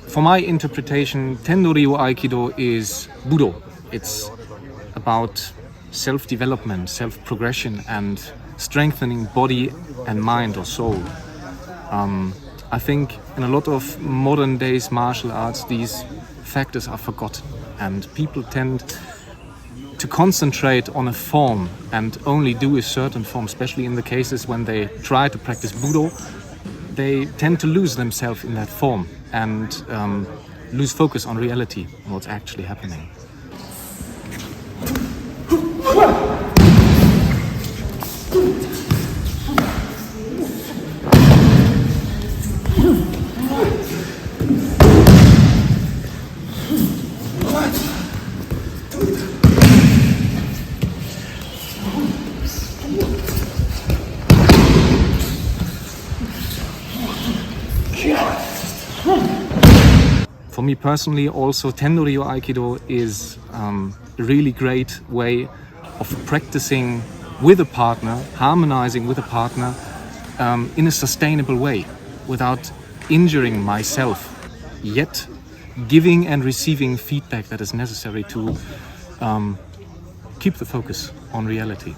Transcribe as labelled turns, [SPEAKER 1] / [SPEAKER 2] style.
[SPEAKER 1] For my interpretation, Tendoryu Aikido is Budo. It's about self-development, self-progression, and strengthening body and mind or soul. I think in a lot of modern days martial arts, these factors are forgotten, and people tend to concentrate on a form and only do a certain form, especially in the cases when they try to practice Budo. They tend to lose themselves in that form and lose focus on reality, what's actually happening. For me personally, also Tendoryu Aikido is a really great way of practicing with a partner, harmonizing with a partner in a sustainable way, without injuring myself, yet giving and receiving feedback that is necessary to keep the focus on reality.